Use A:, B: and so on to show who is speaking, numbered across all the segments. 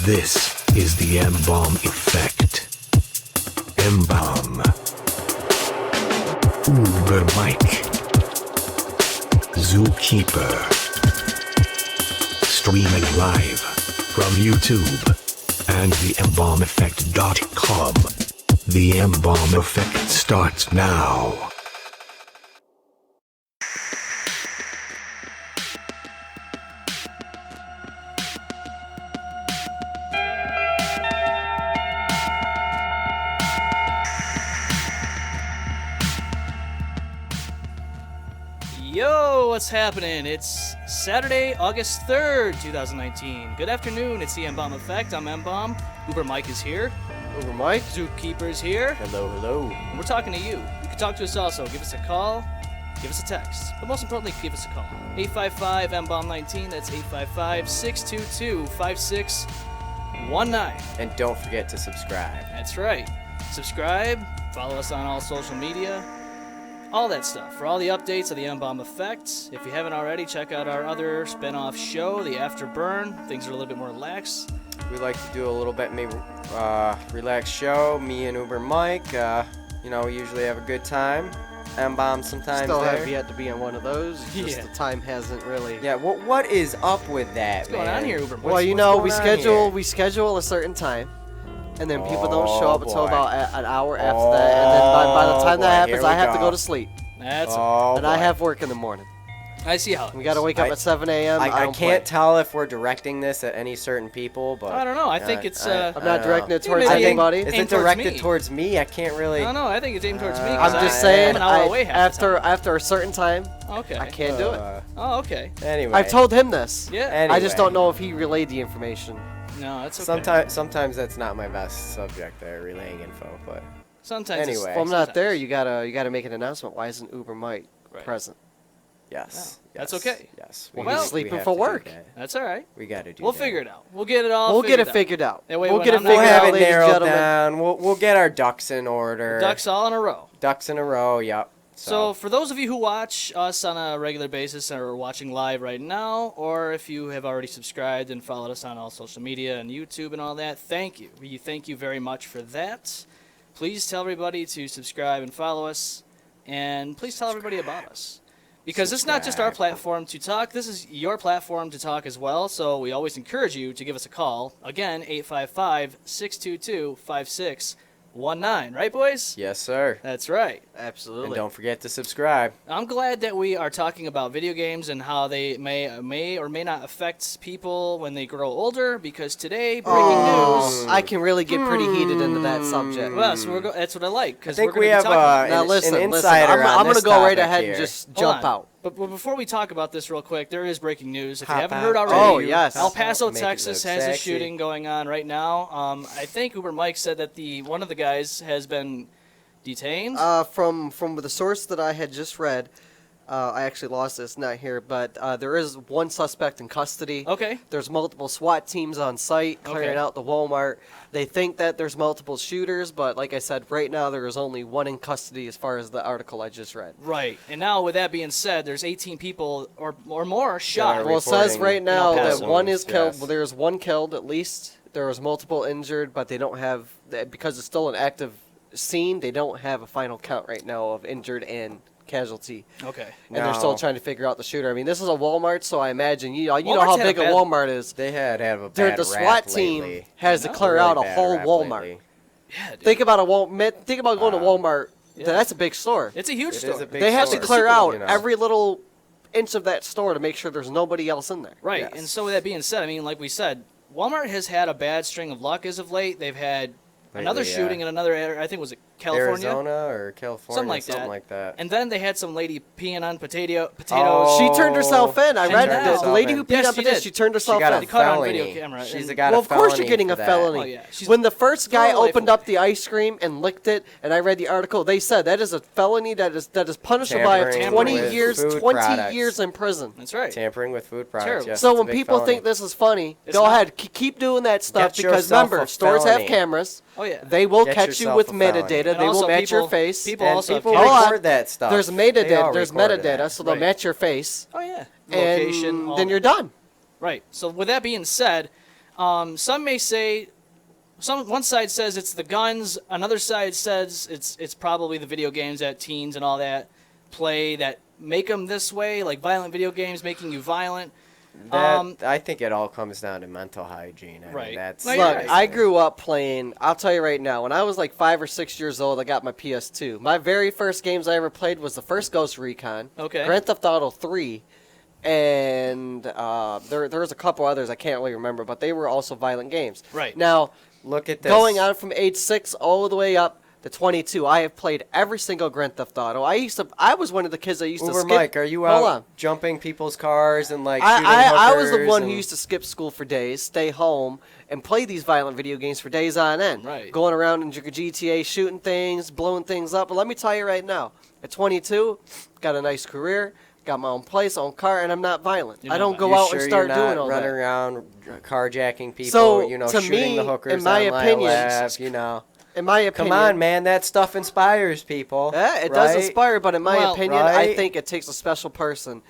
A: This is the M-Balm effect. M-Balm. Uber Mike. Zookeeper. Streaming live from YouTube and the thembalmeffect.com. The M-Balm effect starts now.
B: Yo, what's happening? It's Saturday, August 3rd, 2019. Good afternoon, it's the M-Balm Effect. I'm M-Balm. Uber Mike is here.
C: Uber Mike.
B: Zookeeper's here.
C: Hello, hello.
B: And we're talking to you. You can talk to us also. Give us a call, give us a text. But most importantly, give us a call. 855-M-Balm-19. That's 855-622-5619.
C: And don't forget to subscribe.
B: That's right. Subscribe, follow us on all social media. All that stuff. For all the updates of the M-Balm Effect, if you haven't already, check out our other spin-off show, The Afterburn. Things are a little bit more relaxed.
C: We like to do a little bit maybe relaxed show. Me and Uber Mike, we usually have a good time. M-Balm sometimes
D: Still
C: there.
D: have yet to be on one of those. Just
B: Yeah.
D: the time hasn't really.
C: Yeah, what is up with that,
B: What's going on here, Uber?
D: Well,
C: what's
D: we
C: going on
D: schedule a certain time, and then people don't show up until
C: boy.
D: about an hour after that, and then by the time that
C: boy,
D: happens,
C: here
D: I
C: we
D: have to
C: go.
D: go to sleep,
B: That's
D: and I have work in the morning.
B: I see how it
D: We got to wake up
C: I-
D: at 7 a.m.
C: I
D: don't
C: can't
D: play.
C: tell if we're directing this at any certain people, but
B: I don't know. I think it's.
D: I'm
C: I
D: not directing it towards
B: maybe
C: I think,
D: anybody.
C: is
B: Aimed
C: it
B: towards
C: directed
B: me.
C: towards me? I can't really.
B: No, I think it's aimed towards me. 'cause
D: I'm just saying.
B: I'm an hour away half the time.
D: After a certain time,
B: Okay.
D: I can't do it.
B: Oh, okay.
C: Anyway.
D: I've told him this.
B: Yeah.
C: Anyway.
D: I just don't know if he relayed the information.
B: No, that's okay.
C: Sometimes that's not my best subject there, relaying info, but
B: Sometimes. it's-
C: Anyway.
D: If I'm not there,
B: sometimes.
D: you gotta make an announcement. Why isn't Uber Mike
B: Right.
D: present?
C: yes.
B: Yeah, that's
C: yes,
B: okay.
C: Yes.
D: Well,
C: we-
B: he's
C: we
D: sleeping
C: have
D: for
C: to do
D: work.
C: that.
B: That's all right.
C: We got to do
B: We'll
C: that.
B: figure it out. We'll get it all.
D: We'll get it
B: out.
D: figured out.
B: That way
D: We'll
B: when
D: get it
B: I'm not
C: We'll
D: figured
C: have
D: out,
C: it
D: ladies and
C: narrowed
D: gentlemen.
C: down. We'll get our ducks in order.
B: Ducks all in a row.
C: Ducks in a row. Yep.
B: So for those of you who watch us on a regular basis or are watching live right now, or if you have already subscribed and followed us on all social media and YouTube and all that, thank you. We thank you very much for that. Please tell everybody to subscribe and follow us, and please tell everybody about us. Because it's not just our platform to talk, this is your platform to talk as well, so we always encourage you to give us a call. Again, 855-622-5619. Right, boys?
C: Yes, sir.
B: That's right.
C: And
D: Absolutely.
C: don't forget to subscribe.
B: I'm glad that we are talking about video games and how they may or may not affect people when they grow older, because today, breaking news.
D: I can really get pretty heated into that subject.
B: Well, so that's what I like,
C: I
B: because
C: think
B: we're
C: we
B: going to
C: have
B: be talking
D: Now
C: an
D: listen,
C: insider
D: I'm
C: on
D: going
C: this
D: to go right
C: topic
D: ahead
C: here.
D: and just
B: Hold
D: jump
B: on.
D: out.
B: But before we talk about this real quick, there is breaking news. If you
C: Hop
B: haven't
C: out.
B: heard already,
D: Oh, yes.
B: El Paso,
C: Make it
B: Texas
C: look
B: has a
C: sexy.
B: shooting going on right now. I think Uber Mike said that one of the guys has been detained.
D: From the source that I had just read, I actually lost this, not here, but there is one suspect in custody.
B: Okay.
D: There's multiple SWAT teams on site clearing
B: Okay.
D: out the Wal-Mart. They think that there's multiple shooters, but like I said, right now there is only one in custody as far as the article I just read.
B: Right. And now, with that being said, there's 18 people or more shot.
D: Well, it says right now
B: El
D: that
B: Paso.
D: one is killed.
C: Yes.
D: Well, there's one killed at least. There was multiple injured, but they don't have, because it's still an active scene, they don't have a final count right now of injured and casualty.
B: Okay.
D: And they're still
C: No.
D: trying to figure out the shooter. I mean, this is a Walmart, so I imagine, you know
B: Walmart's
D: how
B: had a
D: big a
B: bad-
D: Walmart is.
C: They had a
D: Dude,
C: bad
D: the
C: rap
D: SWAT team
C: lately.
D: has to
B: I know.
D: clear
C: Really
D: out a
C: bad
D: whole
C: rap
D: Walmart.
C: lately.
B: Yeah, dude.
D: Think about think about going to Walmart.
B: Yeah.
D: That's a big store.
B: It's a huge
C: It
B: store.
C: is a big
D: They have
C: store.
D: to clear
B: Super Bowl,
D: out
C: you know.
D: every little inch of that store to make sure there's nobody else in there.
B: Right.
C: Yes.
B: And so with that being said, I mean, like we said, Walmart has had a bad string of luck as of late. They've had another
C: Lately,
B: shooting in another area. I think was it California?
C: Arizona or California,
B: Something like that.
C: that.
B: And then they had some lady peeing on potatoes.
C: Oh.
D: She turned herself in. I
B: She
D: read
B: turned
D: the
B: herself
D: lady
C: in.
D: who peed
B: Yes,
D: on
B: she
D: potatoes.
B: did.
D: She turned herself
C: She got
D: in.
C: a
B: They caught her on
C: felony.
B: video camera.
C: She's
B: And-
C: got
D: Well,
C: a
D: of course
C: felony
D: you're getting
C: for
D: a
C: that.
D: felony.
B: Oh, yeah. She's
D: When the first guy
B: throwing a life
D: opened
B: away.
D: up the ice cream and licked it, and I read the article, they said that is a felony that is punishable by
C: Tampering
D: 20
C: with
D: years,
C: food
D: 20
C: products.
D: years in prison.
B: That's right.
C: Tampering with food products.
B: Terrible.
C: Yes,
D: So
C: it's a
D: when
C: big
D: people
C: felony.
D: think this is funny,
B: It's
D: go
B: not.
D: ahead, keep doing that stuff
C: Get
D: because
C: yourself
D: remember,
C: a
D: stores have
C: felony.
D: cameras.
B: Oh yeah.
D: They will
C: Get
D: catch you
C: yourself
D: with
C: a felony.
D: metadata.
B: And
D: They will
B: also
D: match your
B: people-
D: face.
B: people
C: and
B: also have
C: people
B: cameras.
C: record that stuff.
D: There's
C: They all
D: metadata. There's
C: record
D: metadata,
C: that.
D: so they'll
B: Right.
D: match your face,
B: Oh yeah.
D: and
B: Location. all
D: then
B: that.
D: you're done.
B: Right. So with that being said, Some may say, one side says it's the guns, another side says it's probably the video games that teens and all that play that make them this way, like violent video games making you violent.
C: I think it all comes down to mental hygiene. I
B: Right.
C: mean, that's
B: Well,
D: Look,
B: right.
D: I grew up playing. I'll tell you right now. When I was like 5 or 6 years old, I got my PS2. My very first games I ever played was the first Ghost Recon,
B: Okay.
D: Grand Theft Auto 3, and there was a couple others I can't really remember, but they were also violent games.
B: Right.
D: Now,
C: Look at this.
D: going on from age 6 all the way up to 22, I have played every single Grand Theft Auto. I was one of the kids that used to
C: Uber
D: skip.
C: Mike, are you
D: Hold
C: out
D: on.
C: jumping people's cars and like shooting
D: I was the
C: hookers
D: one who
C: and-
D: used to skip school for days, stay home, and play these violent video games for days on end.
B: Right.
D: Going around in GTA, shooting things, blowing things up. But let me tell you right now, at 22, got a nice career, got my own place, own car, and I'm not violent.
B: You're
D: I
B: not
D: don't go
C: You
D: out
C: sure
D: and start
C: you're not
D: doing all
C: running
D: that.
C: around carjacking people,
D: So,
C: you know,
D: to
C: shooting
D: me,
C: the hookers
D: in my
C: on
D: opinion-
C: Live, you know.
D: In my opinion,
C: Come on, man, that stuff inspires people.
D: Yeah, it does
C: right?
D: inspire, but in my
B: Well,
D: opinion, I
C: right?
D: think it takes a special person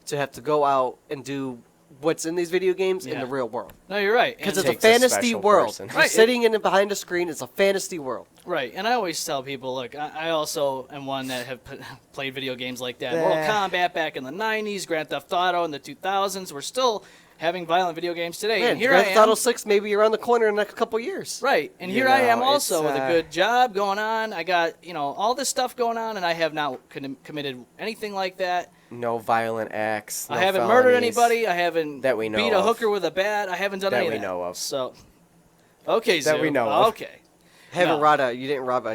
D: to have to go out and do what's in these video games in
B: Yeah.
D: the real world.
B: No, you're right.
D: Because
B: And-
D: it's a
C: takes a
D: fantasy
C: special
D: world.
C: person.
D: You're
B: Right,
D: sitting in behind a screen, it's a fantasy world.
B: Right, and I always tell people, look, I also am one that have played video games like that.
C: Yeah.
B: Mortal Kombat back in the 90s, Grand Theft Auto in the 2000s. We're still having violent video games today.
D: Man,
B: and here
D: Grand
B: I
D: Theft
B: am.
D: Auto 6 maybe around the corner in the next couple years.
B: Right, and
C: You
B: here I am
C: know,
B: also
C: it's,
B: with a good job going on. I got, all this stuff going on, and I have not committed anything like that.
C: No violent acts.
B: I
C: no
B: haven't murdered
C: felonies.
B: anybody. I haven't
C: That we know
B: beat a
C: of.
B: hooker with a bat. I haven't done
C: That
B: any of
C: we
B: that.
C: know of.
B: So, okay,
C: That
B: Zoo.
C: we know of.
B: Okay.
D: Haven't
B: No.
D: you didn't rob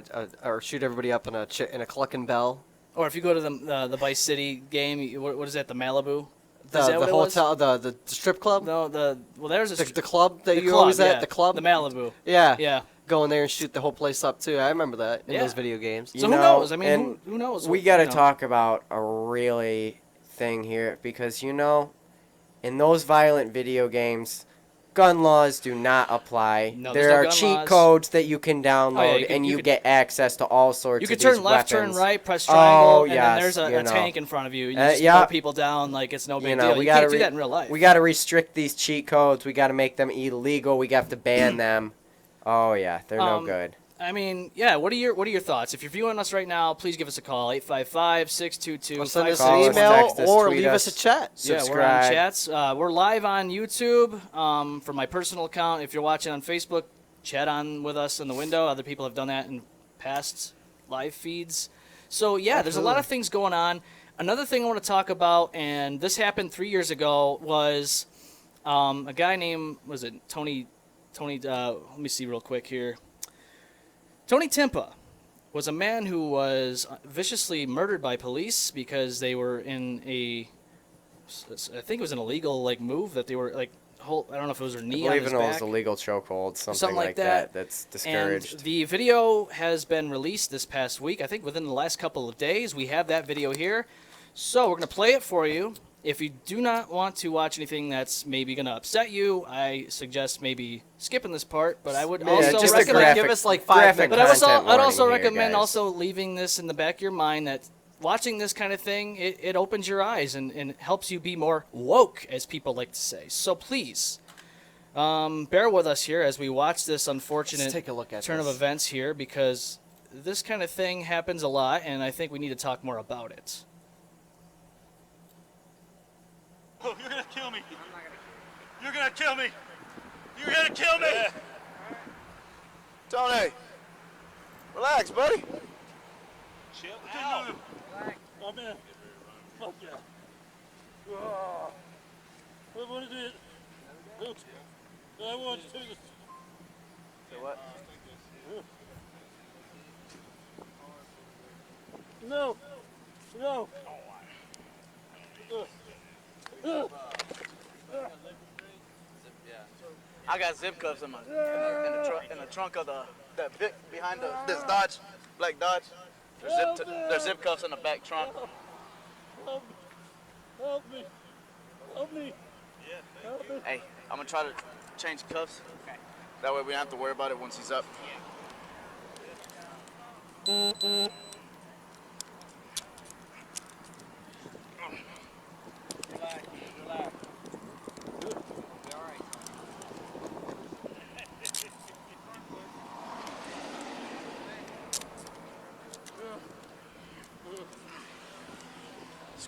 D: or shoot everybody up in a Clucking Bell.
B: Or if you go to the Vice City game, what is that? The Malibu.
D: The
B: Is that what it was?
D: hotel, the strip club,
B: No, there's a
D: the club that
B: the
D: you
B: club,
D: always
B: yeah.
D: at, the club.
B: The Malibu.
D: Yeah,
B: Yeah.
D: Go in there and shoot the whole place up too. I remember that in
B: Yeah.
D: those video games.
B: So
C: You
B: who
C: know,
B: knows? I mean,
C: and
B: who knows?
C: We
B: what-
C: got to
B: you know.
C: talk about a really thing here because, in those violent video games, gun laws do not apply.
B: No, there's
C: there
B: no
C: are
B: gun
C: cheat
B: laws.
C: codes that you can download,
B: you can-
C: and
B: you
C: you
B: could-
C: get access to all sorts
B: You
C: of
B: could
C: these
B: turn left,
C: weapons.
B: turn right, press triangle, and then
C: yes,
B: there's a
C: you know.
B: tank in front of you. You
C: Uh,
B: just
C: yeah.
B: blow people down like it's no big deal.
C: we
B: You
C: gotta
B: can't do that in real life.
C: We got to restrict these cheat codes. We got to make them illegal. We have to ban them. Oh yeah, they're no good.
B: I mean, yeah. What are your thoughts? If you're viewing us right now, please give us a call 855-622-5622.
D: Or send us
C: Call
D: an
C: us,
D: email
C: text us,
D: or
C: tweet
D: leave us a
C: us.
D: chat.
B: Yeah, we're on
C: Subscribe.
B: chats. We're live on YouTube from my personal account. If you're watching on Facebook, chat on with us in the window. Other people have done that in past live feeds. So, yeah, there's a lot of things going on. Another thing I want to talk about, and this happened 3 years ago, was a guy named, was it Tony, let me see real quick here. Tony Timpa was a man who was viciously murdered by police because they were in I think it was an illegal move that they were I don't know if it was their knee
C: I
B: on
C: believe
B: his
C: it was
B: back.
C: a legal chokehold, something
B: like
C: like
B: that.
C: That's
B: And
C: discouraged.
B: the video has been released this past week. I think within the last couple of days. We have that video here. So we're going to play it for you. If you do not want to watch anything that's maybe going to upset you, I suggest maybe skipping this part. But I would also
C: just a
B: recommend...
C: graphic,
D: give us, like, 5
C: graphic
D: minutes.
B: But I'd
C: content
B: also
C: warning here,
B: recommend
C: guys.
B: also leaving this in the back of your mind that watching this kind of thing, it opens your eyes and helps you be more woke, as people like to say. So please, bear with us here as we watch this unfortunate
D: Let's take a look at
B: turn of
D: this.
B: events here, because this kind of thing happens a lot, and I think we need to talk more about it.
E: Oh, you're gonna kill me. You're gonna kill me. You're gonna kill me. Tony, relax, buddy. Chill out. I'm in. Fuck yeah. What is it? Look, I want to do this. Say what? No. No.
F: I got zip cuffs in the trunk of that big behind this Dodge, black Dodge. There's zip cuffs in the back trunk.
E: Help me. Help me.
F: Hey, I'm gonna try to change cuffs. That way we don't have to worry about it once he's up.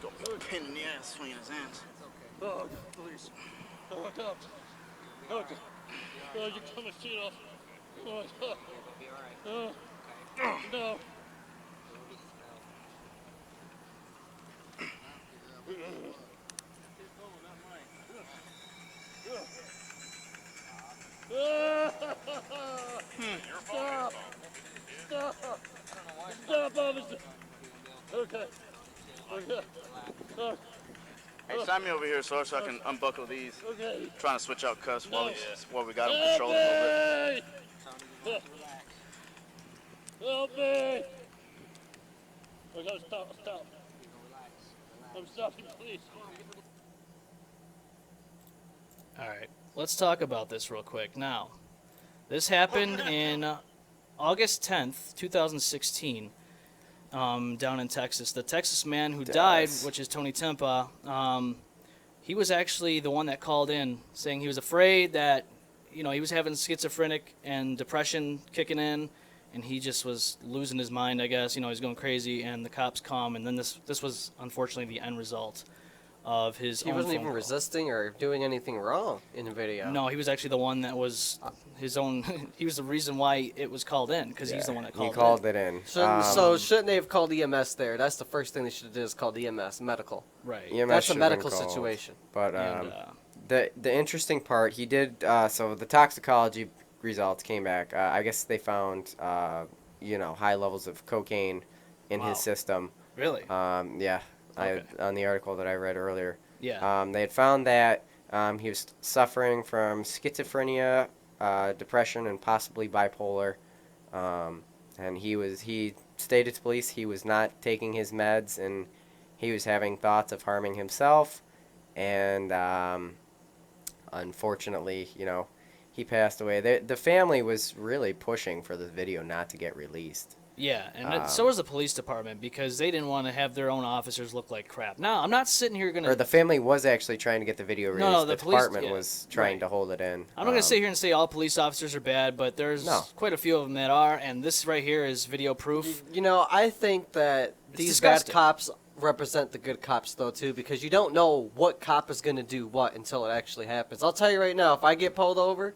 F: gonna be a pain in the ass swinging his hands.
E: Oh, please. Oh, my God. Oh, God. Oh, you cut my sheet off. Oh, my God. Oh, no. Stop! Stop! Stop, officer! Okay. Okay. Oh,
F: Hey, sign me over here, sir, so I can unbuckle these.
E: okay.
F: Trying to switch out cuffs
E: No.
F: while we got him controlled a little bit.
E: Help me! Help me! I gotta stop, stop. I'm stopping, please.
B: All right, let's talk about this real quick. Now, this happened in August 10th, 2016, down in Texas. The Texas man who died, which is Tony Timpa, he was actually the one that called in saying he was afraid that, he was having schizophrenic and depression kicking in, and he just was losing his mind, I guess. He's going crazy, and the cops come, and then this was unfortunately the end result of his
D: He
B: own
D: wasn't
B: phone
D: even
B: call.
D: resisting or doing anything wrong in the video.
B: No, he was actually the one that was his own. He was the reason why it was called in, because he's the one that
C: He
B: called
C: called
B: in.
C: it in.
D: So shouldn't they have called EMS there? That's the first thing they should have did is called EMS, medical.
B: Right.
C: EMS
D: That's a
C: should have been
D: medical
C: called.
D: situation.
C: But
B: And,
C: the interesting part, he did. So the toxicology results came back. I guess they found high levels of cocaine in
B: Wow.
C: his system.
B: really?
C: Yeah.
B: Okay.
C: On the article that I read earlier.
B: Yeah.
C: They had found that he was suffering from schizophrenia, depression, and possibly bipolar. And he stated to police he was not taking his meds, and he was having thoughts of harming himself. And unfortunately, he passed away. The family was really pushing for the video not to get released.
B: Yeah, and so was the police department, because they didn't want to have their own officers look like crap. Now, I'm not sitting here going
C: Or the family was actually trying to get the video released.
B: No,
C: the
B: the police-
C: department
B: yeah,
C: was trying
B: right.
C: to hold it in.
B: I'm not going to sit here and say all police officers are bad, but there's
C: No.
B: quite a few of them that are, and this right here is video proof.
D: I think that
B: It's
D: these
B: disgusting.
D: bad cops represent the good cops, though, too, because you don't know what cop is going to do what until it actually happens. I'll tell you right now, if I get pulled over,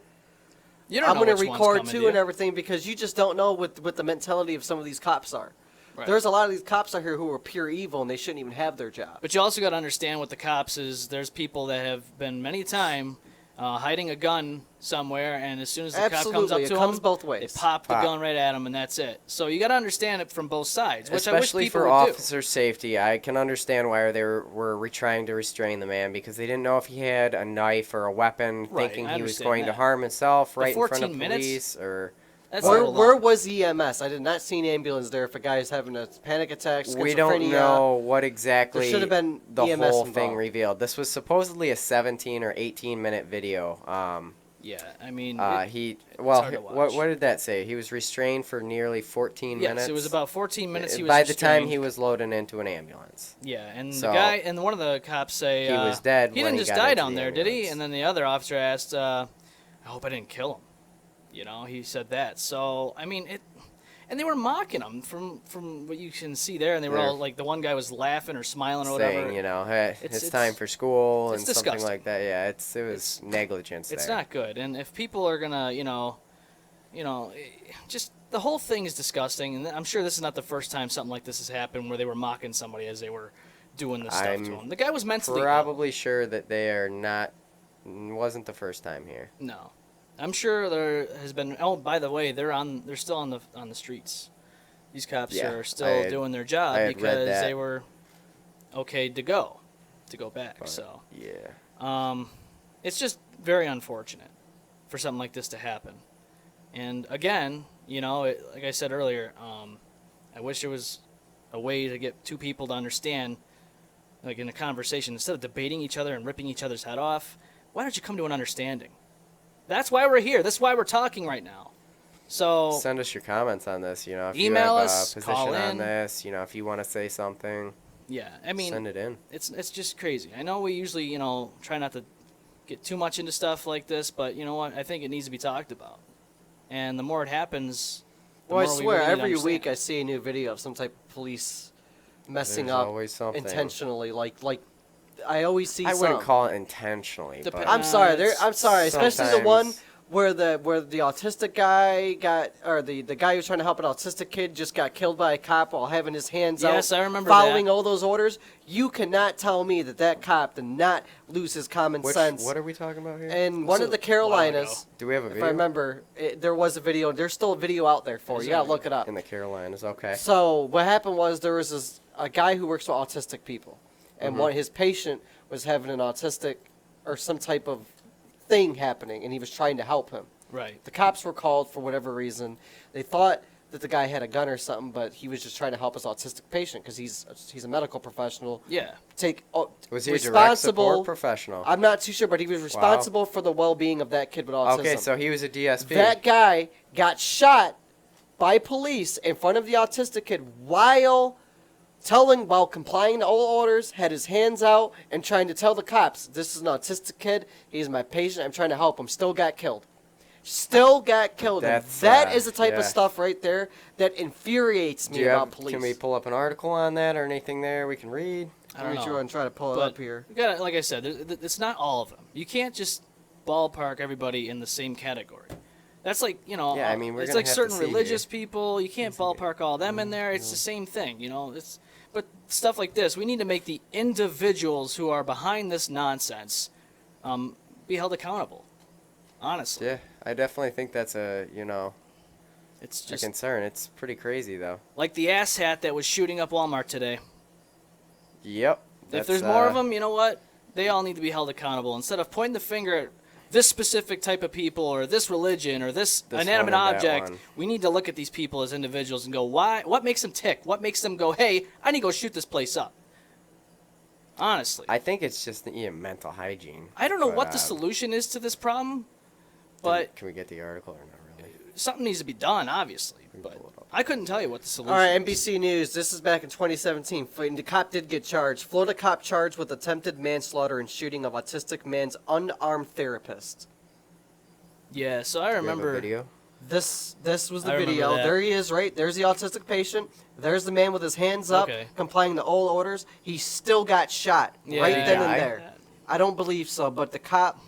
B: You don't
D: I'm
B: know
D: going to
B: which one's
D: record,
B: coming
D: too,
B: to you.
D: and everything, because you just don't know what the mentality of some of these cops are.
B: Right.
D: There's a lot of these cops out here who are pure evil, and they shouldn't even have their job.
B: But you also got to understand with the cops is there's people that have been many time hiding a gun somewhere, and as soon as the cop comes up
D: Absolutely,
B: to
D: it comes
B: them,
D: both
B: they
D: ways.
B: pop the gun right at them, and that's it. So you got to understand it from both sides, which
C: Especially
B: I wish people
C: for
B: would
C: officer safety, I can understand why they were trying to restrain the man, because they didn't know if he had a knife or a weapon,
B: Right,
C: thinking
B: I
C: he was
B: understand
C: going to
B: that.
C: harm himself right in front
B: 14
C: of
B: minutes?
C: police. Or
B: do. That's
D: Where,
B: a little
D: where
B: long.
D: was EMS? I did not see an ambulance there if a guy is having a panic attack, schizophrenia.
C: we don't know what exactly
D: There should have been
C: the
D: EMS
C: whole thing
D: involved.
C: revealed. This was supposedly a 17 or 18-minute video.
B: Yeah, I mean,
C: Hard to
B: watch.
C: what did that say? He was restrained for nearly 14
B: yes,
C: minutes.
B: it was about 14 minutes. He was
C: By the time
B: restrained.
C: he was loaded into an ambulance.
B: Yeah, and
C: So-
B: the guy and one of the cops say
C: He was dead
B: He
C: when
B: didn't
C: he
B: just
C: got
B: die
C: into
B: down
C: the
B: there, did he?
C: ambulance.
B: And then the other officer asked, "I hope I didn't kill him." He said that. So I mean it, and they were mocking him from what you can see there, and they were
C: They're
B: all like the one guy was laughing or smiling or whatever.
C: Saying, hey,
B: It's-
C: it's time for school and
B: it's
C: something
B: disgusting.
C: like that. Yeah, it was negligence
B: It's
C: there.
B: not good, and if people are gonna, just the whole thing is disgusting, and I'm sure this is not the first time something like this has happened where they were mocking somebody as they were doing this stuff to
C: I'm
B: him. The guy was mentally ill.
C: Probably sure that they are not. Wasn't the first time here.
B: No, I'm sure there has been. Oh, by the way, they're still on the streets. These cops
C: Yeah,
B: are
C: I
B: still
C: had-
B: doing their
C: I
B: job
C: had read
B: because
C: that.
B: they were okay to go back.
C: But,
B: So,
C: yeah.
B: it's just very unfortunate for something like this to happen. And again, like I said earlier, I wish there was a way to get two people to understand, like in a conversation, instead of debating each other and ripping each other's head off. Why don't you come to an understanding? That's why we're here. That's why we're talking right now. So
C: Send us your comments on this. If
B: Email
C: you have
B: us,
C: a
B: call
C: position on
B: in.
C: this, if you want to say something,
B: yeah, I mean,
C: send it in.
B: it's just crazy. I know we usually try not to get too much into stuff like this, but you know what? I think it needs to be talked about. And the more it happens, the
D: Well, I
B: more we
D: swear,
B: really
D: every
B: understand.
D: week I see a new video of some type of police messing
C: There's
D: up
C: always something.
D: intentionally. Like I always see
C: I wouldn't
D: some.
C: call it intentionally,
B: Dep-
C: but
D: I'm sorry. I'm sorry. Especially the one
C: sometimes-
D: where the autistic guy got, or the guy who was trying to help an autistic kid just got killed by a cop while having his hands out.
B: Yes, I remember
D: following
B: that.
D: all those orders. You cannot tell me that cop did not lose his common sense.
C: What are we talking about here?
D: And one of the Carolinas,
C: Do we have a
D: if
C: video?
D: I remember, there was a video. There's still a video out there for you. You gotta look it up.
C: In the Carolinas, okay.
D: So what happened was there was a guy who works with autistic people, and
C: Mm-hmm.
D: his patient was having an autistic or some type of thing happening, and he was trying to help him.
B: Right.
D: The cops were called for whatever reason. They thought that the guy had a gun or something, but he was just trying to help his autistic patient because he's a medical professional.
B: Yeah.
C: Was he a direct
D: responsible?
C: support professional?
D: I'm not too sure, but he was responsible for the well-being of that kid with autism.
C: Okay, so he was a DSP.
D: That guy got shot by police in front of the autistic kid while complying to all orders, had his hands out and trying to tell the cops, this is an autistic kid, he's my patient, I'm trying to help him. Still got killed. That is the type of
C: yeah.
D: stuff right there that infuriates me about police.
C: Can we pull up an article on that or anything there we can read?
B: I don't know.
D: and try to pull it
B: But
D: up here.
B: you gotta, like I said, it's not all of them. You can't just ballpark everybody in the same category. That's like,
C: Yeah, I mean, we're
B: it's
C: gonna
B: like
C: have to
B: certain
C: see
B: religious
C: here.
B: people. You can't ballpark all them in there. It's the same thing, But stuff like this, we need to make the individuals who are behind this nonsense be held accountable. Honestly,
C: Yeah, I definitely think that's
B: it's
C: a
B: just
C: concern. It's pretty crazy, though.
B: like the asshat that was shooting up Wal-Mart today.
C: Yep.
B: If there's more of them, you know what? They all need to be held accountable. Instead of pointing the finger at this specific type of people or this religion or this
C: This
B: inanimate
C: one or that
B: object,
C: one.
B: we need to look at these people as individuals and go, why? What makes them tick? What makes them go, hey, I need to go shoot this place up? Honestly.
C: I think it's just mental hygiene.
B: I don't know
C: but,
B: what the solution is to this problem, but
C: Can we get the article or not really?
B: something needs to be done, obviously. But
C: pull it up.
B: I couldn't tell you what the solution
D: All right,
B: is.
D: NBC News. This is back in 2017. The cop did get charged. Florida cop charged with attempted manslaughter and shooting of autistic man's unarmed therapist.
B: Yeah, so I
C: Do we have a
B: remember.
C: video?
D: This was the
B: I remember
D: video.
B: that.
D: There he is, right? There's the autistic patient. There's the man with his hands up,
B: Okay.
D: complying to all orders. He still got shot
B: Yeah,
D: right then and
C: yeah,
D: there. I don't believe so, but the cop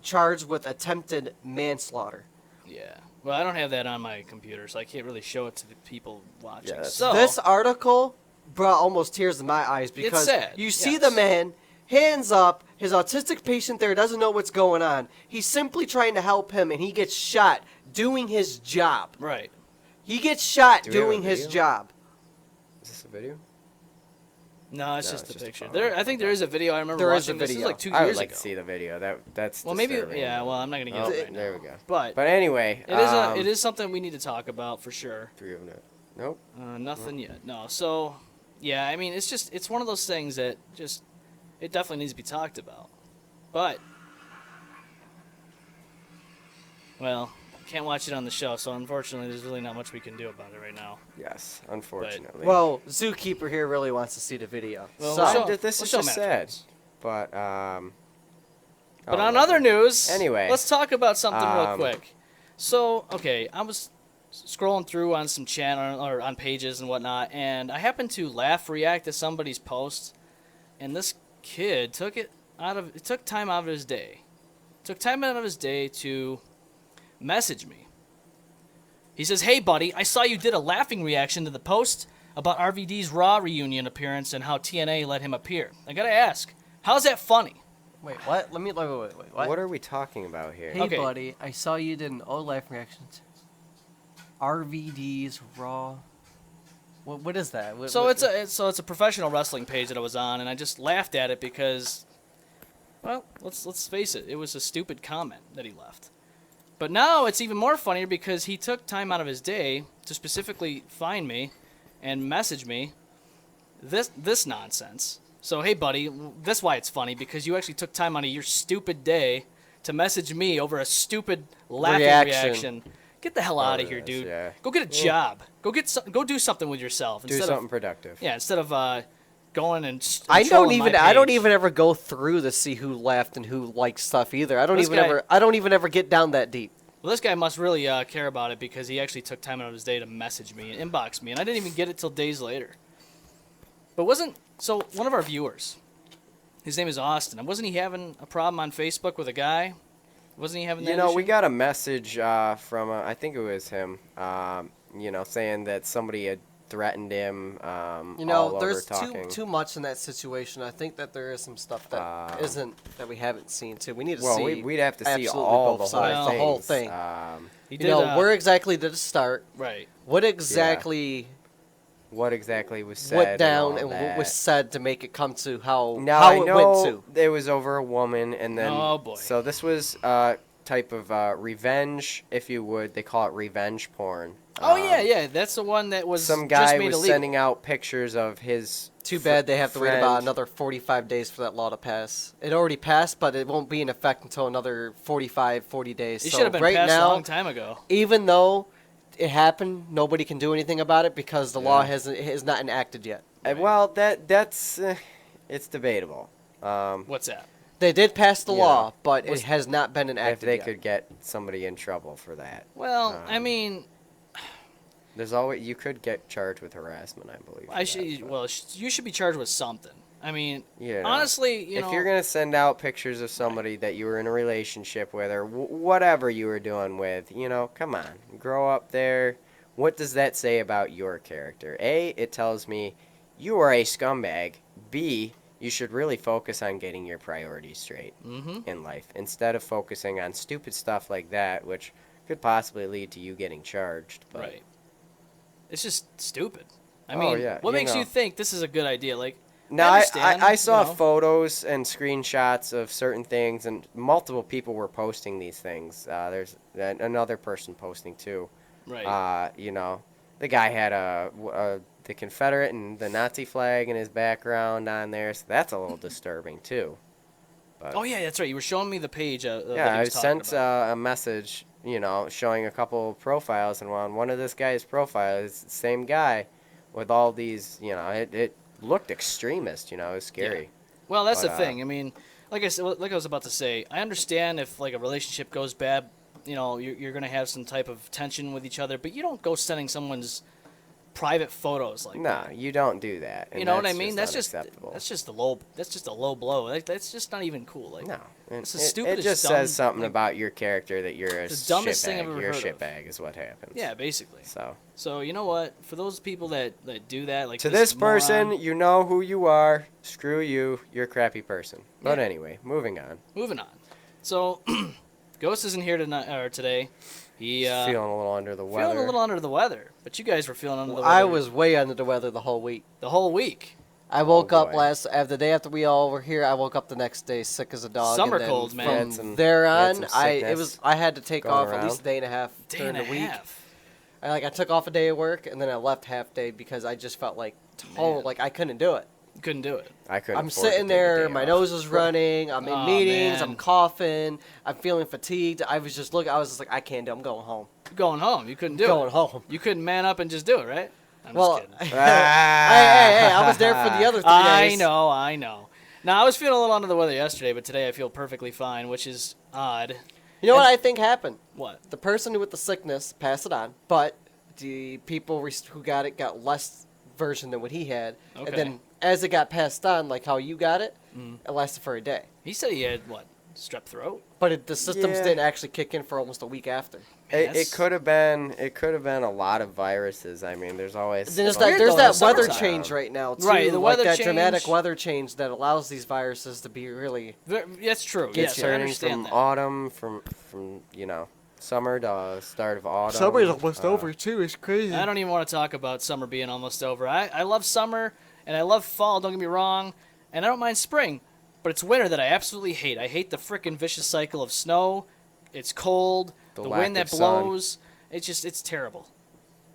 D: charged with attempted manslaughter.
B: Yeah. Well, I don't have that on my computer, so I can't really show it to the people watching.
C: Yeah, that's-
B: so
D: This article brought almost tears to my eyes because
B: sad,
D: you see
B: yes.
D: the man, hands up, his autistic patient there doesn't know what's going on. He's simply trying to help him, and he gets shot doing his job.
B: right.
D: He gets shot
C: Do we have a
D: doing his
C: video?
D: job.
C: Is this a video?
B: No, it's
C: No,
B: just
C: it's
B: a
C: just a
B: picture.
C: photo.
B: I think there is a video. I remember
D: There is a
B: watching this. This is
D: video.
B: like 2
C: I would
B: years
C: like
B: ago.
C: to see the video. That's
B: Well, maybe.
C: disturbing.
B: Yeah. Well, I'm not gonna get
C: Oh,
B: it right now.
C: there we go.
B: But
C: anyway,
B: it is something we need to talk about for sure.
C: Do we have it? Nope.
B: Nothing yet. No. So, yeah. I mean, it's one of those things that it definitely needs to be talked about. But, well, can't watch it on the show, so unfortunately, there's really not much we can do about it right now.
C: Yes, unfortunately.
D: Well, Zookeeper here really wants to see the video.
B: Well,
D: so,
B: we'll show-
C: This
B: we'll
C: is
B: show
C: just
B: him
C: sad.
B: afterwards.
C: But
B: But
C: oh,
B: on other news,
C: Anyway,
B: let's talk about something real
C: um,
B: quick. So, okay, I was scrolling through on some channel or on pages and whatnot, and I happened to react to somebody's post, and this kid took time out of his day, to message me. He says, "Hey, buddy, I saw you did a laughing reaction to the post about RVD's Raw reunion appearance and how TNA let him appear. I gotta ask, how's that funny?"
D: wait, what? Wait, what?
C: what are we talking about here?
D: Hey,
B: Okay.
D: buddy, I saw you did an all life reactions. RVD's Raw. What is that?
B: So it's a professional wrestling page that I was on, and I just laughed at it because, well, let's face it, it was a stupid comment that he left. But now it's even more funnier because he took time out of his day to specifically find me and message me this nonsense. So, hey, buddy, that's why it's funny, because you actually took time out of your stupid day to message me over a stupid laughing reaction. Get the hell out of here,
C: yes,
B: dude.
C: yeah.
B: Go get a job. Go do something with yourself.
C: Do something productive.
B: Yeah, instead of going and
D: I
B: trolling
D: don't
B: my page.
D: even ever go through to see who laughed and who liked stuff either. I don't
B: This
D: even ever get down that deep.
B: Well, this guy must really care about it because he actually took time out of his day to message me and inbox me, and I didn't even get it till days later. But one of our viewers, his name is Austin, and wasn't he having a problem on Facebook with a guy? Wasn't he having that issue?
C: We got a message from, I think it was him, saying that somebody had threatened him. All
D: there's
C: over talking.
D: too much in that situation. I think that there is some stuff that that we haven't seen too. We need to
C: Well,
D: see.
C: we'd have to see
D: absolutely
C: all
D: both
C: the whole
D: sides,
C: thing.
D: the whole thing.
B: He did,
D: where exactly did it start?
B: Right.
D: What exactly
C: what exactly was said
D: went down
C: and, all
D: what
C: that.
D: was said to make it come to how
C: Now I
D: it
C: know
D: went to?
C: it was over a woman, and then
B: Oh, boy.
C: So this was type of revenge, if you would. They call it revenge porn.
B: Oh, yeah, that's the one that was
C: Some
B: just
C: guy
B: made
C: was
B: illegal.
C: sending out pictures of his.
D: Too bad they have to wait about
C: friend.
D: another 45 days for that law to pass. It already passed, but it won't be in effect until another 40 days.
B: It
D: So
B: should have been
D: right
B: passed
D: now,
B: a long time ago.
D: even though it happened, nobody can do anything about it because the law has not enacted yet.
C: Well, that's it's debatable.
B: What's that?
D: They did pass the
C: Yeah.
D: law, but
B: Was-
D: it has not been
C: If
D: enacted
C: they
D: yet.
C: could get somebody in trouble for that.
B: Well, I mean,
C: There's always you could get charged with harassment, I believe. for that, but-
B: you should be charged with something. I mean,
C: Yeah.
B: honestly,
C: if you're gonna send out pictures of somebody that you were in a relationship with, or whatever you were doing with, come on, grow up there. What does that say about your character? A, it tells me you are a scumbag. B, you should really focus on getting your priorities straight in life instead of focusing on stupid stuff like that, which could possibly lead to you getting charged. But
B: right. It's just stupid. I
C: Oh,
B: mean,
C: yeah,
B: what
C: you
B: makes you
C: know.
B: think this is a good idea? Like,
C: Now,
B: I
C: I
B: understand,
C: saw
B: you know.
C: photos and screenshots of certain things, and multiple people were posting these things. There's another person posting too.
B: Right.
C: The guy had the Confederate and the Nazi flag in his background on there, so that's a little disturbing too. But,
B: Oh, yeah, that's right. You were showing me the page.
C: yeah,
B: that he
C: I
B: was talking
C: sent
B: about.
C: a message, showing a couple profiles, and on one of this guy's profiles, the same guy with all these, it looked extremist, it was scary.
B: Well, that's
C: but,
B: the thing. I mean, like I was about to say, I understand if like a relationship goes bad, you're gonna have some type of tension with each other, but you don't go sending someone's private photos like
C: No,
B: that.
C: you don't do that. And
B: You know what I mean? That's
C: unacceptable.
B: just a low blow. That's just not even cool. Like,
C: No,
B: it's the
C: it
B: stupidest
C: just
B: dumb-
C: says something
B: like,
C: about your character that you're a
B: the dumbest thing
C: shitbag.
B: I've ever
C: You're a
B: heard of.
C: shitbag is what happens.
B: Yeah, basically.
C: So
B: you know what? For those people that do that, like
C: to this person,
B: moron-
C: you know who you are. Screw you. You're a crappy person. But
B: Yeah.
C: anyway, moving on.
B: moving on. So, Ghost isn't here tonight or today. He
C: Feeling a little under the weather.
B: feeling a little under the weather, but you guys were feeling under the weather.
D: I was way under the weather the whole week.
B: the whole week.
D: I woke up
C: boy.
D: the day after we all were here. I woke up the next day sick as a dog.
B: Summer
D: and then
B: cold, man.
D: From
C: Had
D: there
C: you had
D: on,
C: some sickness
D: I had to take
C: going
D: off at
C: around?
D: least a day and a half
B: Day
D: during
B: and
D: the
B: a
D: week.
B: half.
D: I took off a day of work and then I left half day because I just felt like
B: Man.
D: I couldn't do it.
B: You couldn't do it.
C: I couldn't.
D: I'm
C: afford to
D: sitting
C: take a
D: there,
C: day
D: my
C: off.
D: nose is running, I'm in
B: Aw,
D: meetings,
B: man.
D: I'm coughing, I'm feeling fatigued. I was just like, I can't do it. I'm going home.
B: You're going home. You couldn't do
D: Going
B: it.
D: home.
B: You couldn't man up and just do it, right? I'm
D: Well,
B: just kidding.
D: hey, I was there for the other 3 days.
B: I know. Now I was feeling a little under the weather yesterday, but today I feel perfectly fine, which is odd.
D: You know what I think happened?
B: What?
D: The person with the sickness passed it on, but the people who got it got less version than what he had.
B: Okay.
D: And then as it got passed on, like how you got it,
B: Mm.
D: it lasted for a day.
B: He said he had what? Strep throat.
D: But the systems
C: Yeah.
D: didn't actually kick in for almost a week after.
B: Man,
C: It
B: that's-
C: could have been. It could have been a lot of viruses. I mean, there's always.
D: Then
B: It's
D: there's
B: weird,
D: that,
B: though,
D: there's
B: in
D: that
B: the
D: weather
B: summertime.
D: change right now, too.
B: Right, the
D: like
B: weather
D: that dramatic
B: change.
D: weather change that allows these viruses to be really...
B: That's true.
C: It's
B: Yes, I
C: turning
B: understand
C: from
B: that.
C: autumn, from summer to start of autumn.
D: too. It's crazy.
B: I don't even want to talk about summer being almost over. I love summer and I love fall, don't get me wrong, and I don't mind spring, but it's winter that I absolutely hate. I hate the frickin' vicious cycle of snow. It's cold, the
C: lack
B: wind that
C: of sun.
B: blows. It's terrible.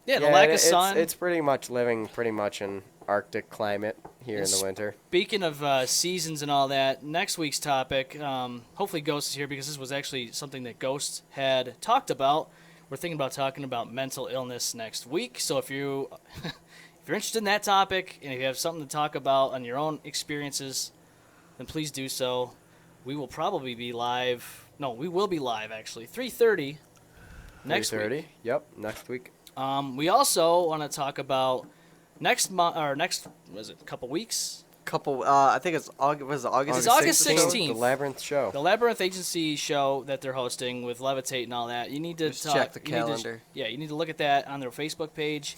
B: Yeah, the lack of sun.
C: It's pretty much living pretty much in Arctic climate here in
B: It's-
C: the winter.
B: Speaking of seasons and all that, next week's topic, hopefully Ghost is here because this was actually something that Ghost had talked about. We're thinking about talking about mental illness next week. So if you if you're interested in that topic and if you have something to talk about on your own experiences, then please do so. We will probably be live. No, we will be live actually 3:30 next week.
C: 3:30. Yep, next week.
B: We also want to talk about next month or next was it a couple weeks?
D: I think it's August. Was it August?
B: It's August
D: 16th?
B: 16th.
C: The Labyrinth show.
B: The Labyrinth Agency show that they're hosting with Levitate and all that. You need to
D: Just check the
B: you need to-
D: calendar.
B: you need to look at that on their Facebook page.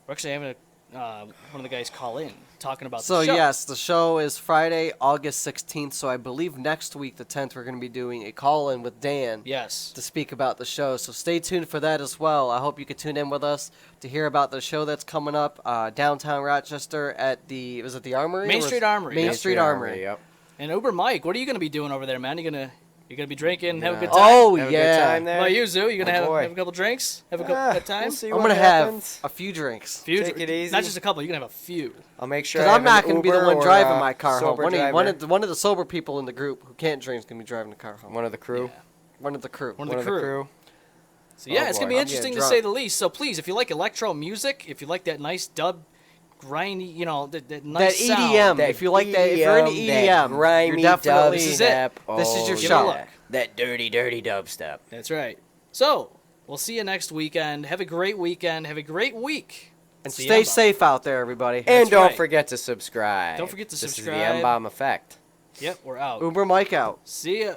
B: We're actually having one of the guys call in talking about
D: So
B: the show.
D: yes, the show is Friday, August 16th. So I believe next week, the 10th, we're going to be doing a call-in with Dan
B: Yes.
D: to speak about the show. So stay tuned for that as well. I hope you can tune in with us to hear about the show that's coming up downtown Rochester at the Armory?
B: Main
D: Or
B: Street Armory.
D: Main
B: Main
D: Street Armory.
C: Yep.
B: And Uber Mike, what are you going to be doing over there, man? You gonna be drinking, have a good time?
D: Oh
C: Have a
D: yeah.
C: good time there.
B: What about you, Zoo? You gonna
C: Oh,
B: have
C: boy.
B: a couple drinks? Have a good time?
C: We'll see
D: I'm
C: what
D: gonna
C: happens.
D: have a few drinks.
B: Few
C: Take it easy.
B: Not just a couple. You're gonna have a few.
C: I'll make sure.
D: Because
C: I
D: I'm
C: have
D: not
C: an
D: going to be the
C: Uber
D: one
C: or
D: driving
C: a
D: my car home.
C: sober
D: One
C: driver.
D: of the sober people in the group who can't drink is going to be driving the car home.
C: One of the crew.
B: Yeah.
D: One of the crew.
B: One of the crew. So yeah,
C: Oh,
B: it's gonna
C: boy.
B: be
C: I'm
B: interesting to
D: getting
B: say
D: drunk.
B: the least. So please, if you like electro music, if you like that nice dub, grindy, that nice
D: That
B: sound,
D: EDM.
C: That
D: if you like that, if you're into
C: that
D: EDM,
C: grimy
D: you're definitely.
B: This is it.
C: dubstep.
D: This is your
C: Oh,
B: Give it a
D: show.
B: look.
C: That dirty, dirty dubstep.
B: That's right. So we'll see you next weekend. Have a great weekend. Have a great week.
D: And
B: See
D: stay
B: ya.
D: safe out there, everybody.
C: And
B: That's
C: don't
B: right.
C: forget to subscribe.
B: Don't forget to
C: This
B: subscribe.
C: is the M-Balm effect.
B: Yep, we're out.
D: Uber Mike out.
B: See ya.